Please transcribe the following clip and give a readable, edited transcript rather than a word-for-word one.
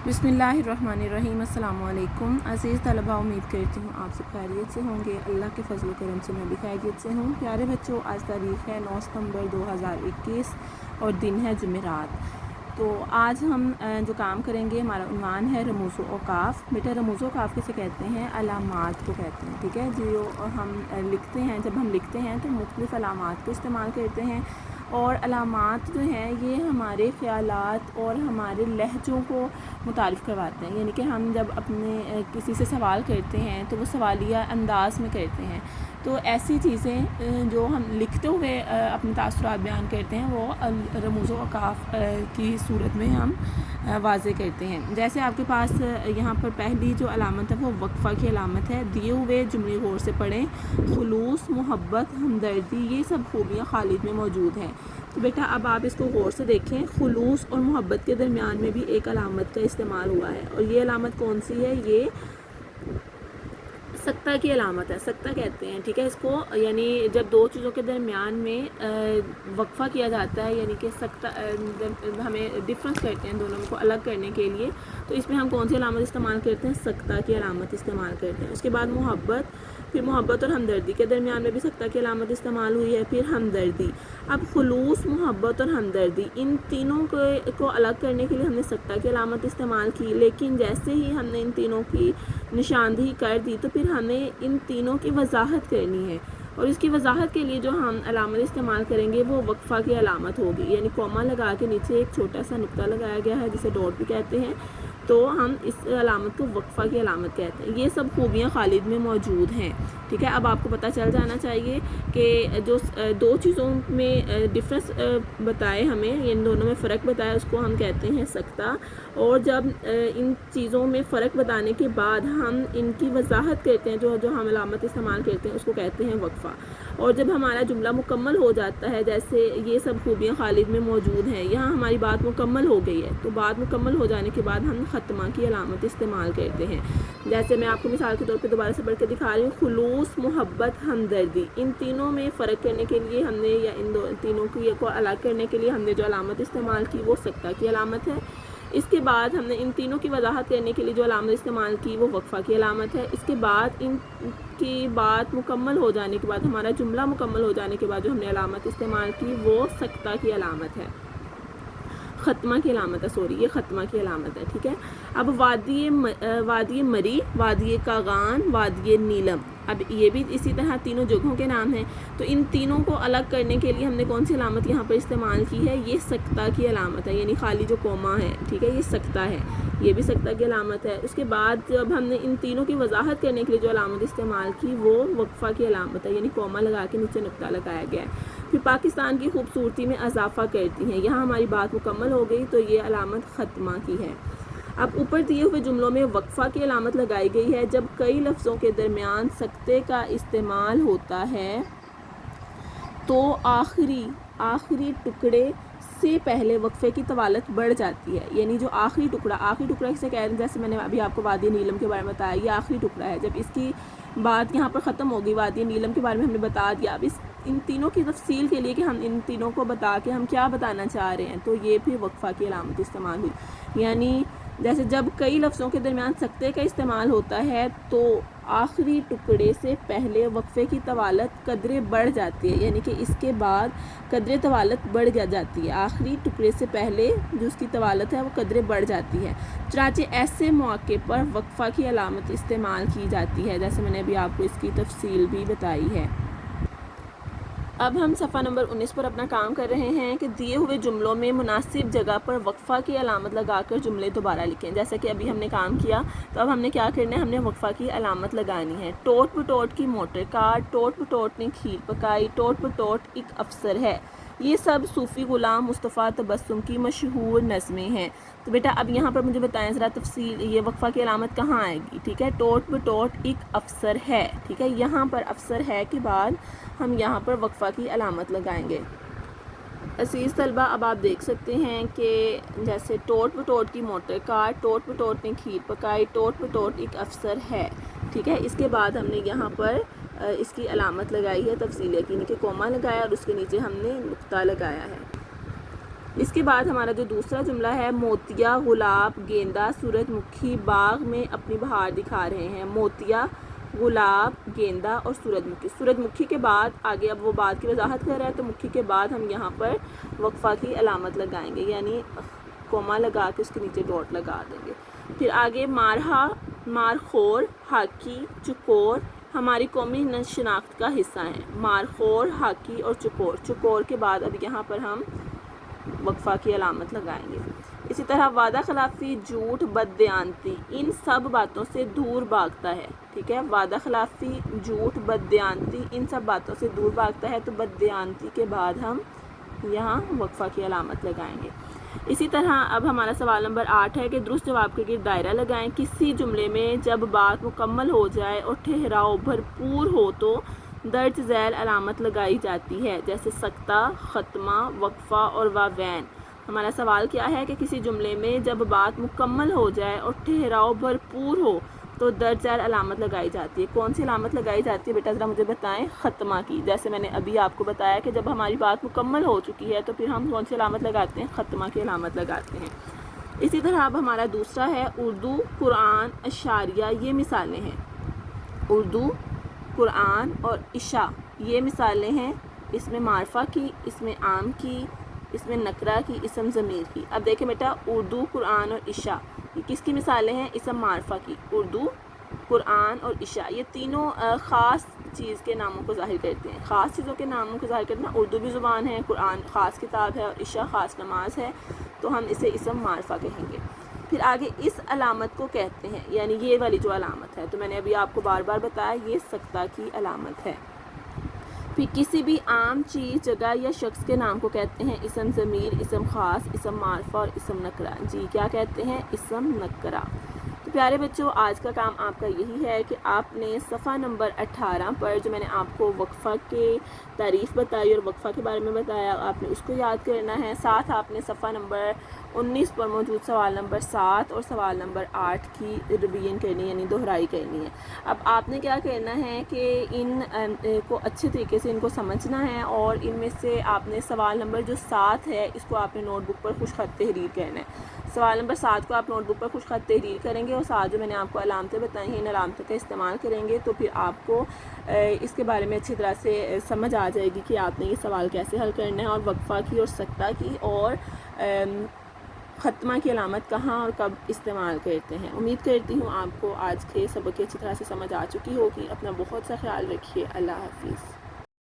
बिस्मिल्लाहिर्रहमानिर्रहीम। अस्सलाम वालेकुम अज़ीज़ तलबा, उम्मीद करती हूँ आप सब खैरियत से होंगे। अल्लाह के फजल करम से मैं भी खैरियत से हूँ। प्यारे बच्चों, आज तारीख़ है 9 सितंबर 2021 और दिन है जुमेरात। तो आज हम जो काम करेंगे, हमारा उन्वान है रमूज़ व औक़ाफ़। बेटा, रमूज़ व औक़ाफ़ किसे कहते हैं? अलामात को कहते हैं। ठीक है, जो हम लिखते हैं, जब हम लिखते हैं तो मुख्तलिफ़ अलामात को इस्तेमाल करते हैं। और अलामात जो हैं ये हमारे ख़यालात और हमारे लहजों को मुतारिफ़ करवाते हैं। यानी कि हम जब अपने किसी से सवाल करते हैं तो वो सवालिया अंदाज़ में करते हैं। तो ऐसी चीज़ें जो हम लिखते हुए अपने तासुरात बयान करते हैं वो रमूज़ व औक़ाफ़ की सूरत में हम वाज़े करते हैं। जैसे आपके पास यहाँ पर पहली जो अलामत है वो वक्फ़ा की अलामत है। दिए हुए जुमले गौर से पढ़ें। खुलूस, मोहब्बत, हमदर्दी, ये सब खूबियाँ खालिद में मौजूद हैं। तो बेटा अब आप इसको गौर से देखें। खुलूस और मोहब्बत के दरमियान में भी एक अलामत का इस्तेमाल हुआ है, और ये अलामत कौन सी है? ये सक्ता की अलामत है। सक्ता कहते हैं, ठीक है इसको, यानी जब दो चीज़ों के दरमियान में वक्फ़ा किया जाता है, यानी कि सक्ता हमें डिफरेंस करते हैं दोनों को अलग करने के लिए, तो इसमें हम कौन सी अलामत इस्तेमाल करते हैं? सक्ता की अलामत इस्तेमाल करते हैं। उसके बाद मोहब्बत, फिर मोहब्बत और हमदर्दी के दरमियान में भी सक्ता की अलामत इस्तेमाल हुई है। फिर हमदर्दी। अब खुलूस, मोहब्बत और हमदर्दी, इन तीनों को अलग करने के लिए हमने सक्ता की अलामत इस्तेमाल की, लेकिन जैसे ही हमने इन तीनों की निशानदेही कर दी तो फिर हमें इन तीनों की वजाहत करनी है। और इसकी वजाहत के लिए जो हम अलामत इस्तेमाल करेंगे वो वक्फ़ा की अलामत होगी, यानी कॉमा लगा के नीचे एक छोटा सा नुक्ता लगाया गया है जिसे डॉट भी कहते हैं, तो हम इस अलामत को वक्फ़ा की अलामत कहते हैं। ये सब खूबियाँ खालिद में मौजूद हैं। ठीक है, अब आपको पता चल जाना चाहिए कि जो दो चीज़ों में डिफरेंस बताए हमें, इन दोनों में फ़र्क बताया, उसको हम कहते हैं सक्ता। और जब इन चीज़ों में फ़र्क बताने के बाद हम इनकी वजाहत करते हैं, जो हम अलामत इस्तेमाल करते हैं, उसको कहते हैं वक्फ़ा। और जब हमारा जुमला मुकम्मल हो जाता है, जैसे ये सब खूबियाँ खालिद में मौजूद हैं, यहाँ हमारी बात मुकम्मल हो गई है, तो बात मुकम्मल हो जाने के बाद हम ख़त्मा की अलामत इस्तेमाल करते हैं। जैसे मैं आपको मिसाल के तौर पे दोबारा से पढ़ के दिखा रही हूँ। खुलूस, मोहब्बत, हमदर्दी, इन तीनों में फ़र्क करने के लिए हमने, या इन तीनों को अलग करने के लिए हमने जो अलामत इस्तेमाल की वो सक्ता की अलामत है। इसके बाद हमने इन तीनों की वजाहत करने के लिए जो अलामत इस्तेमाल की वो वक्फ़ा की अलामत है। इसके बाद इन की बात मुकम्मल हो जाने के बाद, हमारा जुमला मुकम्मल हो जाने के बाद जो हमने अलामत इस्तेमाल की वो सक्ता की अलामत है, ख़त्मा की अलामत है, सॉरी, ये ख़त्मा की अलामत है। ठीक है, अब वादी मरी, वादी कागान, वादी नीलम, अब ये भी इसी तरह तीनों जगहों के नाम हैं। तो इन तीनों को अलग करने के लिए हमने कौन सी अलामत यहाँ पर इस्तेमाल की है? ये सक्ता की अलामत है, यानी खाली जो कोमा है, ठीक है, ये सक्ता है, ये भी सक्ता की अलामत है। उसके बाद जब हमने इन तीनों की वजाहत करने के लिए जो अलामत इस्तेमाल की वो वक्फ़ा की अलामत है, यानी कोमा लगा के नीचे नुक्ता लगाया गया है। फिर पाकिस्तान की खूबसूरती में इजाफा करती हैं, यहाँ हमारी बात मुकम्मल हो गई, तो ये अलामत ख़त्मा की है। अब ऊपर दिए हुए जुमलों में वक्फ़ा की अलामत लगाई गई है जब कई लफ्ज़ों के दरमियान सक्ते का इस्तेमाल होता है, तो आखिरी टुकड़े से पहले वक्फ़े की तवालत बढ़ जाती है। यानी जो आखिरी टुकड़ा किसे कह रहे हैं? जैसे मैंने अभी आपको वादी नीलम के बारे में बताया, ये आखिरी टुकड़ा है। जब इसकी बात यहाँ पर ख़त्म होगी, वादी नीलम के बारे में हमने बता दिया। अब इन तीनों की तफसील के लिए कि हम इन तीनों को बता के हम क्या बताना चाह रहे हैं, तो ये भी वक्फ़ा की अलामत इस्तेमाल हुई। यानी जैसे जब कई लफ्ज़ों के दरमियान सक्ते का इस्तेमाल होता है तो आखिरी टुकड़े से पहले वक्फ़े की तवालत कदरे बढ़ जाती है, यानी कि इसके बाद कदरे तवालत बढ़ जाती है। आखिरी टुकड़े से पहले जो उसकी तवालत है वो कदरे बढ़ जाती है। चनाचे ऐसे मौके पर वक्फ़ा की अलामत इस्तेमाल की जाती है, जैसे मैंने अभी आपको इसकी तफसील भी बताई है। अब हम सफ़ा नंबर 19 पर अपना काम कर रहे हैं कि दिए हुए जुमलों में मुनासिब जगह पर वक्फ़ा की अलामत लगाकर जुमले दोबारा लिखें। जैसे कि अभी हमने काम किया, तो अब हमने क्या करना है? हमने वक्फ़ा की अलामत लगानी है। टोट बटोट की मोटर कार, टोट बटोट ने खीर पकाई, टोट बटोट एक अफसर है। ये सब सूफ़ी ग़ुलाम मुस्तफ़ा तबस्सुम की मशहूर नज़में हैं। तो बेटा अब यहाँ पर मुझे बताएं ज़रा तफसील, ये वक्फ़ा की अलामत कहाँ आएगी? ठीक है, टोट बटोट एक अफसर है। ठीक है, यहाँ पर अफसर है के बाद हम यहाँ पर वक्फ़ा की अलामत लगाएंगे। अज़ीज़ तलबा, अब आप देख सकते हैं कि जैसे टोट बटोट की मोटर कार, टोट बटोट ने खीर पकाई, टोट बटोट एक अफसर है। ठीक है, इसके बाद हमने यहाँ पर इसकी अलामत लगाई है तफसील, यानी कि कोमा लगाया और उसके नीचे हमने नुक्ता लगाया है। اس کے بعد ہمارا جو دوسرا جملہ ہے، موتیا، گلاب، گیندا، سورج مکھی باغ میں اپنی بہار دکھا رہے ہیں۔ موتیا، گلاب، گیندا اور سورج مکھی۔ سورج مکھی کے بعد آگے اب وہ بات کی وضاحت کر رہا ہے، تو مکھی کے بعد ہم یہاں پر وقفہ کی علامت لگائیں گے، یعنی کوما لگا کے اس کے نیچے ڈاٹ لگا دیں گے۔ پھر آگے مارہا، مارخور، ہاکی، چکور ہماری قومی شناخت کا حصہ ہیں۔ مارخور، ہاکی اور چکور۔ چکور کے بعد اب یہاں پر ہم وقفہ کی علامت لگائیں گے۔ اسی طرح وعدہ خلافی، جھوٹ، بددیانتی ان سب باتوں سے دور بھاگتا ہے، ٹھیک ہے۔ وعدہ خلافی، جھوٹ، بددیانتی ان سب باتوں سے دور بھاگتا ہے، تو بددیانتی کے بعد ہم یہاں وقفہ کی علامت لگائیں گے۔ اسی طرح اب ہمارا سوال نمبر 8 ہے کہ درست جواب کے گرد دائرہ لگائیں۔ کسی جملے میں جب بات مکمل ہو جائے اور ٹھہراؤ بھرپور ہو تو درج ذیل علامت لگائی جاتی ہے، جیسے سکتہ، ختمہ، وقفہ اور واوین۔ ہمارا سوال کیا ہے کہ کسی جملے میں جب بات مکمل ہو جائے اور ٹھہراؤ بھرپور ہو تو درج ذیل علامت لگائی جاتی ہے۔ کون سی علامت لگائی جاتی ہے بیٹا، ذرا مجھے بتائیں۔ ختمہ کی، جیسے میں نے ابھی آپ کو بتایا کہ جب ہماری بات مکمل ہو چکی ہے تو پھر ہم کون سی علامت لگاتے ہیں، ختمہ کی علامت لگاتے ہیں۔ اسی طرح اب ہمارا دوسرا ہے اردو، قرآن، اشاریہ یہ مثالیں ہیں۔ اردو، قرآن اور عشاء یہ مثالیں ہیں، اس میں معرفہ کی، اس میں عام کی، اس میں نکرہ کی، اسم ضمیر کی۔ اب دیکھیں بیٹا، اردو، قرآن اور عشاء یہ کس کی مثالیں ہیں، اسم معرفہ کی۔ اردو، قرآن اور عشاء یہ تینوں خاص چیز کے ناموں کو ظاہر کرتے ہیں، خاص چیزوں کے ناموں کو ظاہر کرتے ہیں۔ اردو بھی زبان ہے، قرآن خاص کتاب ہے اور عشاء خاص نماز ہے، تو ہم اسے اسم معرفہ کہیں گے۔ پھر آگے اس علامت کو کہتے ہیں، یعنی یہ والی جو علامت ہے، تو میں نے ابھی آپ کو بار بار بتایا یہ سکتہ کی علامت ہے۔ پھر کسی بھی عام چیز، جگہ یا شخص کے نام کو کہتے ہیں اسم ضمیر، اسم خاص، اسم معرفہ اور اسم نکرہ۔ جی کیا کہتے ہیں، اسم نکرہ۔ تو پیارے بچوں، آج کا کام آپ کا یہی ہے کہ آپ نے صفحہ نمبر 18 پر جو میں نے آپ کو وقفہ کے تعریف بتائی اور وقفہ کے بارے میں بتایا، آپ نے اس کو یاد کرنا ہے۔ ساتھ آپ نے صفحہ نمبر 19 پر موجود سوال نمبر 7 اور سوال نمبر 8 کی ریویژن کرنی ہے، یعنی دہرائی کرنی ہے۔ اب آپ نے کیا کرنا ہے کہ ان کو اچھے طریقے سے ان کو سمجھنا ہے، اور ان میں سے آپ نے سوال نمبر جو 7 ہے اس کو آپ نے نوٹ بک پر خوش خط تحریر کرنا ہے۔ سوال نمبر 7 کو آپ نوٹ بک پر خوش خط تحریر کریں گے، اور ساتھ جو میں نے آپ کو علامتیں بتائی ہیں ان علامتوں کا استعمال کریں گے، تو پھر آپ کو اس کے بارے میں اچھی طرح سے سمجھ آ جائے گی کہ آپ نے یہ سوال کیسے حل کرنا ہے، اور وقفہ کی اور سکتہ کی اور ختمہ کی علامت کہاں اور کب استعمال کرتے ہیں۔ امید کرتی ہوں آپ کو آج کے سبق کی اچھی طرح سے سمجھ آ چکی ہوگی۔ اپنا بہت سا خیال رکھیے۔ اللہ حافظ۔